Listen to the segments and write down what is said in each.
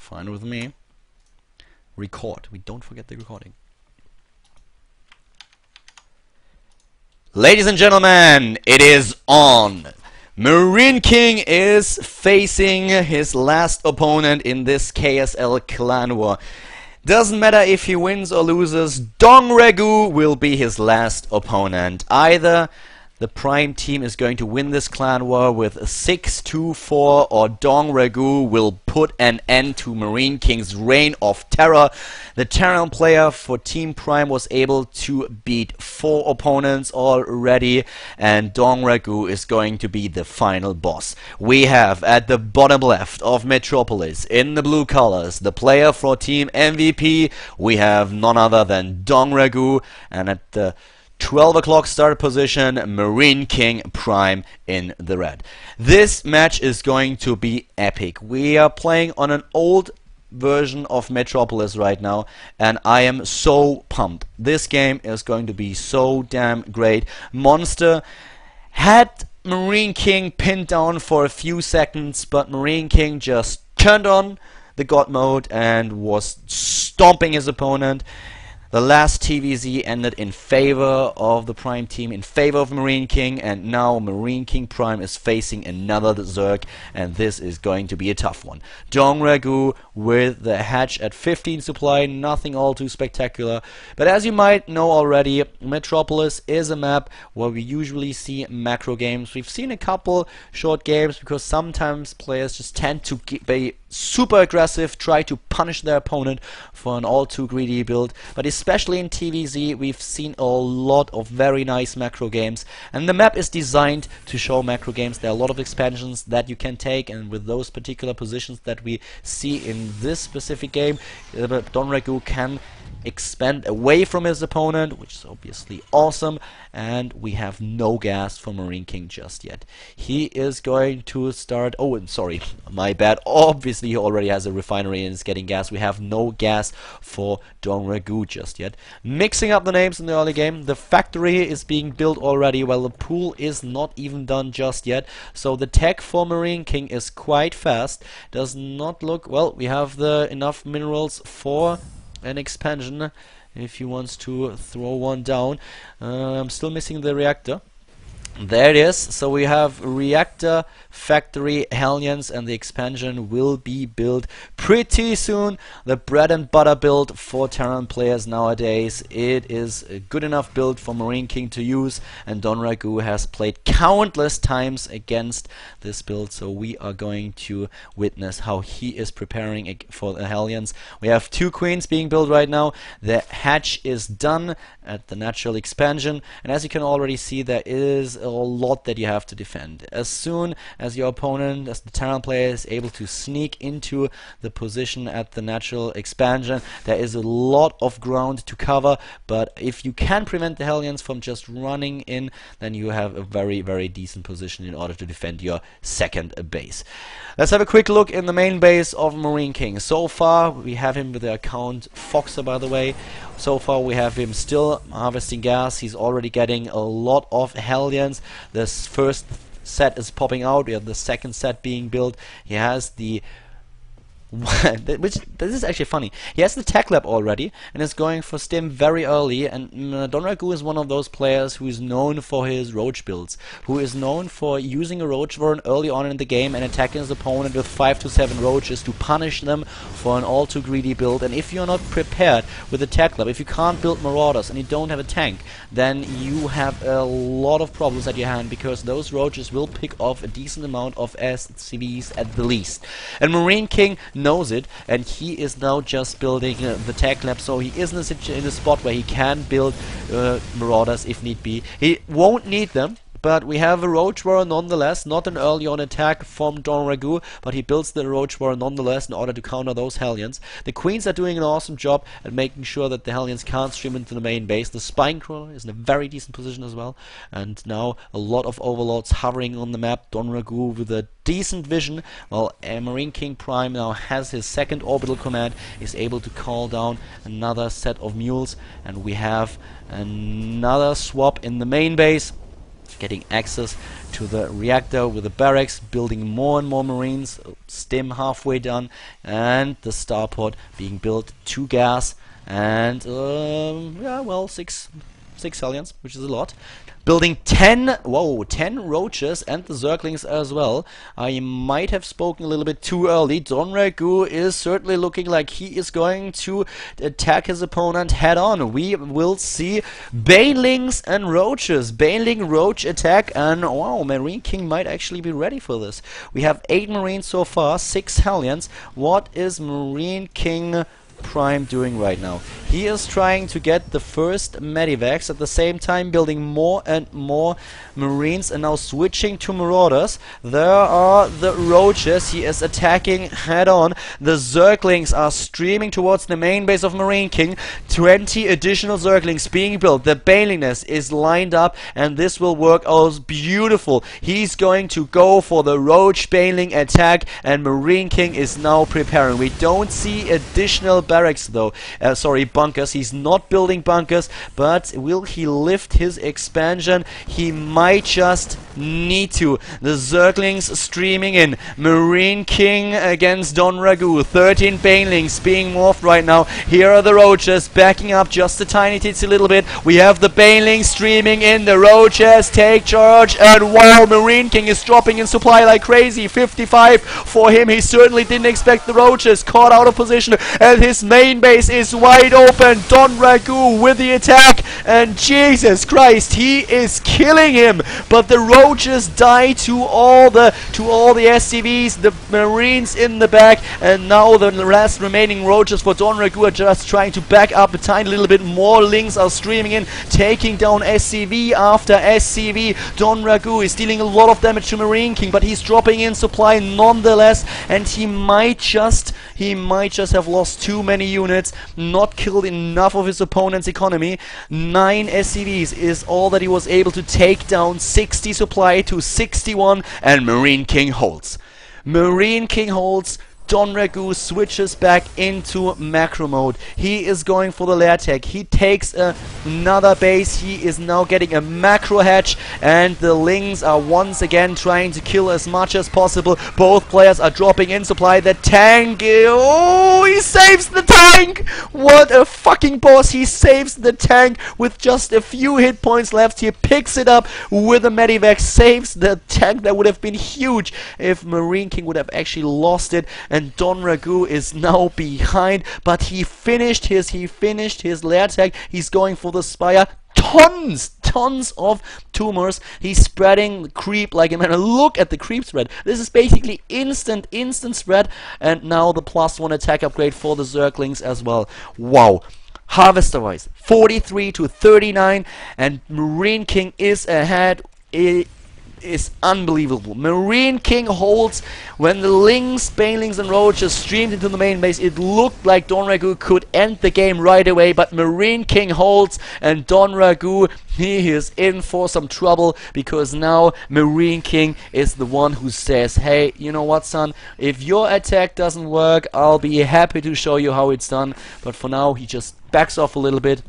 Fine with me. Record. We don't forget the recording. Ladies and gentlemen, it is on. MarineKing is facing his last opponent in this KSL clan war. Doesn't matter if he wins or loses, DongRaeGu will be his last opponent. Either the Prime team is going to win this clan war with a 6-2-4, or DongRaeGu will put an end to MarineKing's reign of terror. The Terran player for Team Prime was able to beat 4 opponents already, and DongRaeGu is going to be the final boss. We have at the bottom left of Metropolis, in the blue colors, the player for Team MVP. We have none other than DongRaeGu, and at the 12 o'clock start position, MarineKing Prime in the red. This match is going to be epic. We are playing on an old version of Metropolis right now, and I am so pumped. This game is going to be so damn great. Monster had MarineKing pinned down for a few seconds, but MarineKing just turned on the God mode and was stomping his opponent. The last TVZ ended in favor of the Prime team, in favor of MarineKing, and now MarineKing Prime is facing another Zerg, and this is going to be a tough one. DongRaeGu with the hatch at 15 supply, nothing all too spectacular, but as you might know already, Metropolis is a map where we usually see macro games. We've seen a couple short games because sometimes players just tend to be super aggressive, try to punish their opponent for an all too greedy build, but especially in TVZ we've seen a lot of very nice macro games, and the map is designed to show macro games. There are a lot of expansions that you can take, and with those particular positions that we see in this specific game, DongRaeGu can expand away from his opponent, which is obviously awesome, and we have no gas for MarineKing just yet. He is going to start, oh, and sorry, my bad, obviously he already has a refinery and is getting gas. We have no gas for DongRaeGu just yet. Mixing up the names in the early game, the factory is being built already, while the pool is not even done just yet, so the tech for MarineKing is quite fast. Does not look, well, we have the enough minerals for an expansion if he wants to throw one down. I'm still missing the reactor. There it is. So we have reactor, factory, Hellions, and the expansion will be built pretty soon. The bread and butter build for Terran players nowadays. It is a good enough build for MarineKing to use, and DongRaeGu has played countless times against this build, so we are going to witness how he is preparing for the Hellions. We have 2 queens being built right now. The hatch is done at the natural expansion, and as you can already see, there is a lot that you have to defend. As soon as your opponent, as the Terran player, is able to sneak into the position at the natural expansion, there is a lot of ground to cover, but if you can prevent the Hellions from just running in, then you have a very, very decent position in order to defend your second base. Let's have a quick look in the main base of MarineKing. So far we have him with the account Foxer, by the way. So far we have him still harvesting gas. He's already getting a lot of Hellions. This first set is popping out. We have the second set being built. He has the which this is actually funny. He has the tech lab already and is going for stim very early, and DongRaeGu is one of those players who is known for his roach builds, who is known for using a roach warren early on in the game and attacking his opponent with 5 to 7 roaches to punish them for an all too greedy build. And if you're not prepared with the tech lab, if you can't build marauders and you don't have a tank, then you have a lot of problems at your hand, because those roaches will pick off a decent amount of SCVs at the least. And MarineKing knows it, and he is now just building the tech lab, so he is in a spot where he can build marauders if need be. He won't need them, but we have a roach warrior nonetheless, not an early on attack from DongRaeGu, but he builds the roach warrior nonetheless in order to counter those Hellions. The queens are doing an awesome job at making sure that the Hellions can't stream into the main base. The spine crawler is in a very decent position as well, and now a lot of overlords hovering on the map. DongRaeGu with a decent vision, while MarineKing Prime now has his second orbital command, is able to call down another set of mules, and we have another swap in the main base. getting access to the reactor with the barracks, building more and more marines. Stim halfway done, and the starport being built to gas, and yeah, well, six Hellions, which is a lot. Building 10 roaches and the Zerglings as well. I might have spoken a little bit too early. DongRaeGu is certainly looking like he is going to attack his opponent head on. We will see Banelings and roaches. Baneling roach attack, and wow, MarineKing might actually be ready for this. We have 8 marines so far, 6 Hellions. What is MarineKing Prime doing right now? He is trying to get the first medivacs, at the same time building more and more marines, and now switching to marauders. There are the roaches. He is attacking head on. The Zerglings are streaming towards the main base of MarineKing. 20 additional Zerglings being built. The Banelingness is lined up, and this will work out beautiful. He's going to go for the roach Baneling attack, and MarineKing is now preparing. We don't see additional barracks though. Bunkers. He's not building bunkers, but will he lift his expansion? He might just need to. The Zerglings streaming in. MarineKing against DongRaeGu. 13 Banelings being morphed right now. Here are the roaches backing up just a tiny titsy little bit. We have the Banelings streaming in. The roaches take charge, and wow, MarineKing is dropping in supply like crazy. 55 for him. He certainly didn't expect the roaches. Caught out of position, and his main base is wide open. DongRaeGu with the attack, and Jesus Christ, he is killing him. But the roaches die to all the SCVs, the marines in the back, and now the last remaining roaches for DongRaeGu are just trying to back up a tiny little bit. More lings are streaming in, taking down SCV after SCV. DongRaeGu is dealing a lot of damage to MarineKing, but he's dropping in supply nonetheless, and he might just have lost too many units, not killed enough of his opponent's economy. 9 SCVs is all that he was able to take down. 60 supply to 61, and MarineKing holds. MarineKing holds. DongRaeGu switches back into macro mode. He is going for the lair tech. He takes another base. He is now getting a macro hatch, and the Lings are once again trying to kill as much as possible. Both players are dropping in supply. The tank, oh, he saves the tank! What a fucking boss. He saves the tank with just a few hit points left. He picks it up with a medivac, saves the tank. That would have been huge if MarineKing would have actually lost it. And DongRaeGu is now behind, but he finished his lair tag. He's going for the spire. Tons of tumors. He's spreading the creep like a man. Look at the creep spread. This is basically instant spread. And now the +1 attack upgrade for the Zerglings as well. Wow. Harvester wise, 43 to 39, and MarineKing is ahead. It is unbelievable. MarineKing holds. When the Lings, Banelings and roaches streamed into the main base, it looked like DongRaeGu could end the game right away, but MarineKing holds, and DongRaeGu, he is in for some trouble, because now MarineKing is the one who says, hey, you know what, son, if your attack doesn't work, I'll be happy to show you how it's done. But for now, he just backs off a little bit.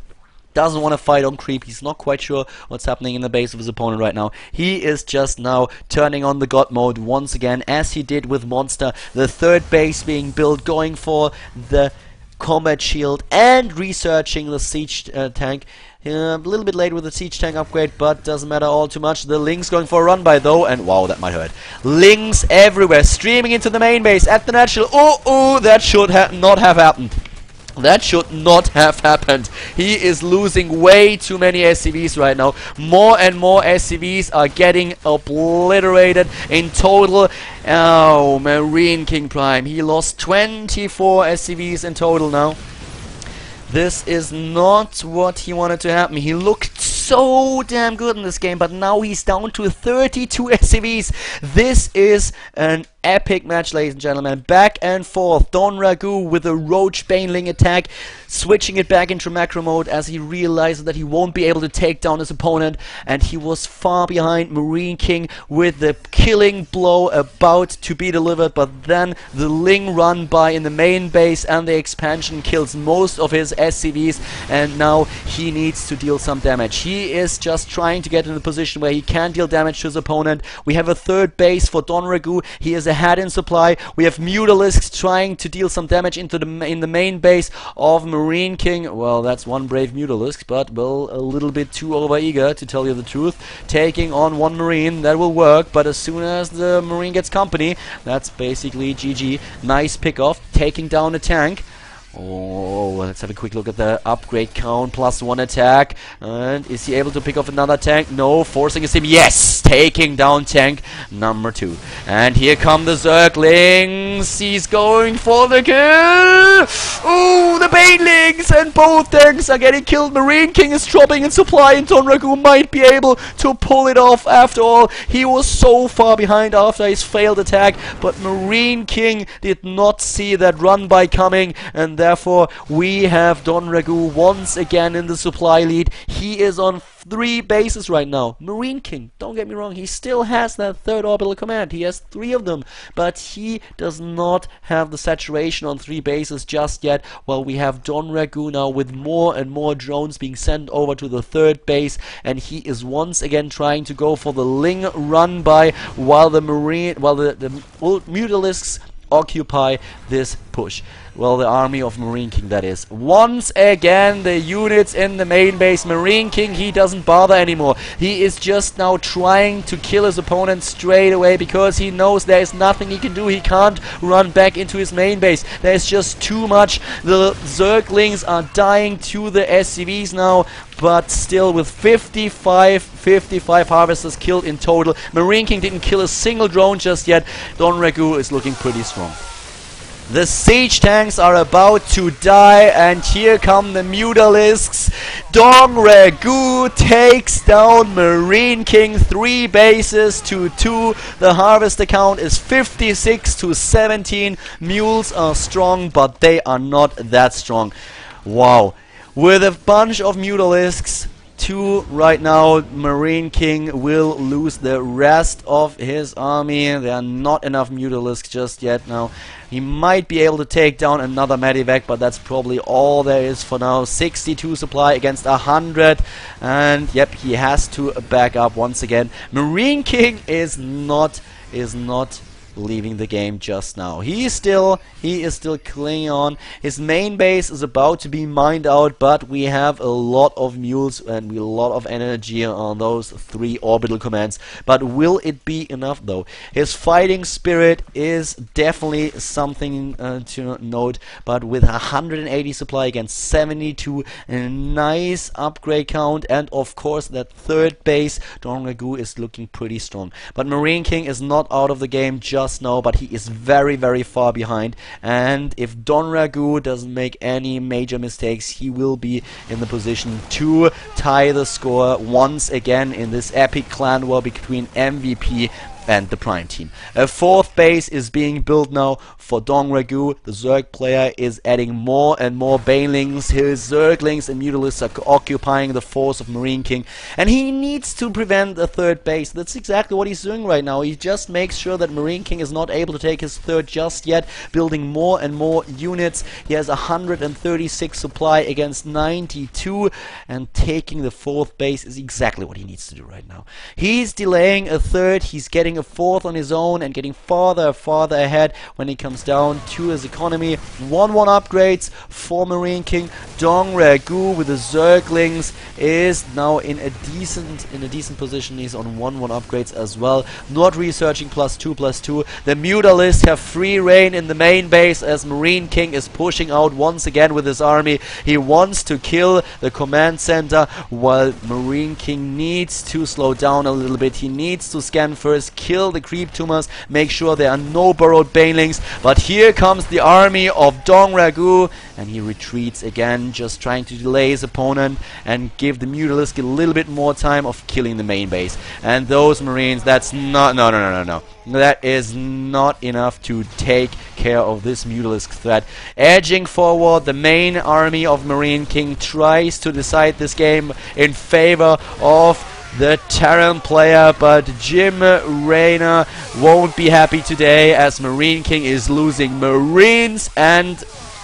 Doesn't want to fight on creep. He's not quite sure what's happening in the base of his opponent right now. He is just now turning on the god mode once again, as he did with Monster. The third base being built, going for the combat shield and researching the siege tank. A little bit late with the siege tank upgrade, but doesn't matter all too much. The Lings going for a run by though, and wow, that might hurt. Lings everywhere, streaming into the main base at the natural. Oh, that should not have happened. That should not have happened. He is losing way too many SCVs right now. More and more SCVs are getting obliterated in total. Oh, MarineKing Prime. He lost 24 SCVs in total now. This is not what he wanted to happen. He looked so damn good in this game, but now he's down to 32 SCVs. This is an epic match, ladies and gentlemen. Back and forth. DongRaeGu with a Roach Baneling attack, switching it back into macro mode as he realizes that he won't be able to take down his opponent, and he was far behind MarineKing with the killing blow about to be delivered, but then the Ling run by in the main base and the expansion kills most of his SCVs, and now he needs to deal some damage. He He is just trying to get in a position where he can deal damage to his opponent. We have a third base for DongRaeGu. He is ahead in supply. We have Mutalisks trying to deal some damage in the main base of MarineKing. Well, that's one brave Mutalisk, but well, a little bit too overeager, to tell you the truth. Taking on one Marine, that will work, but as soon as the Marine gets company, that's basically GG. Nice pick off, taking down a tank. Oh, let's have a quick look at the upgrade count. +1 attack. And is he able to pick off another tank? No. Forcing a sim. Yes! Taking down tank number 2. And here come the Zerglings. He's going for the kill. Ooh, the Banelings! And both tanks are getting killed. MarineKing is dropping in supply, and DongRaeGu might be able to pull it off after all. He was so far behind after his failed attack, but MarineKing did not see that run by coming, and therefore we have DongRaeGu once again in the supply lead. He is on 3 bases right now. MarineKing, don't get me wrong, he still has that third orbital command. He has 3 of them, but he does not have the saturation on 3 bases just yet, while we have DongRaeGu now with more and more drones being sent over to the 3rd base, and he is once again trying to go for the Ling run by, while the Mutalisks occupy this push. Well, the army of MarineKing, that is. Once again, the units in the main base. MarineKing, he doesn't bother anymore. He is just now trying to kill his opponent straight away, because he knows there is nothing he can do. He can't run back into his main base. There's just too much. The Zerglings are dying to the SCVs now, but still with 55 harvesters killed in total. MarineKing didn't kill a single drone just yet. DongRaeGu is looking pretty strong. The siege tanks are about to die, and here come the Mutalisks. DongRaeGu takes down MarineKing 3 bases to 2. The harvester count is 56 to 17. Mules are strong, but they are not that strong. Wow. With a bunch of Mutalisks, 2 right now, MarineKing will lose the rest of his army. There are not enough Mutalisks just yet now. He might be able to take down another Medivac, but that's probably all there is for now. 62 supply against 100, and yep, he has to back up once again. MarineKing is not leaving the game just now. He is still clinging on. His main base is about to be mined out, but we have a lot of mules and a lot of energy on those 3 orbital commands. But will it be enough though? His fighting spirit is definitely something to note, but with 180 supply against 72, a nice upgrade count, and of course that 3rd base, DongRaeGu is looking pretty strong. But MarineKing is not out of the game just now, but he is very, very far behind, and if DongRaeGu doesn't make any major mistakes, he will be in the position to tie the score once again in this epic clan war between MVP and the Prime team. A 4th base is being built now for DongRaeGu. The Zerg player is adding more and more Banelings. His Zerglings and Mutalisks are occupying the force of MarineKing, and he needs to prevent the 3rd base. That's exactly what he's doing right now. He just makes sure that MarineKing is not able to take his 3rd just yet, building more and more units. He has 136 supply against 92, and taking the 4th base is exactly what he needs to do right now. He's delaying a 3rd, he's getting a 4th on his own, and getting farther ahead when he comes down to his economy. 1-1 upgrades for MarineKing. DongRaeGu with the Zerglings is now in a decent position. He's on 1-1 upgrades as well. Not researching +2/+2. The Mutalisks have free reign in the main base as MarineKing is pushing out once again with his army. He wants to kill the command center, while MarineKing needs to slow down a little bit. He needs to scan first, kill the creep tumors, make sure there are no burrowed Banelings. But here comes the army of DongRaeGu, and he retreats again, just trying to delay his opponent and give the Mutalisk a little bit more time of killing the main base. And those Marines, that's not, no. That is not enough to take care of this Mutalisk threat. Edging forward, the main army of MarineKing tries to decide this game in favor of the Terran player, but Jim Raynor won't be happy today as MarineKing is losing Marines and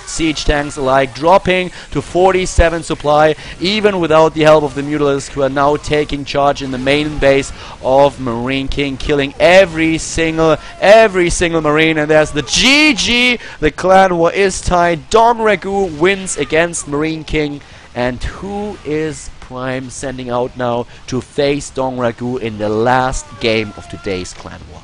siege tanks alike, dropping to 47 supply, even without the help of the Mutalisk, who are now taking charge in the main base of MarineKing, killing every single Marine. And there's the GG. The clan war is tied. DongRaeGu wins against MarineKing. And who is Prime sending out now to face DongRaeGu in the last game of today's clan war?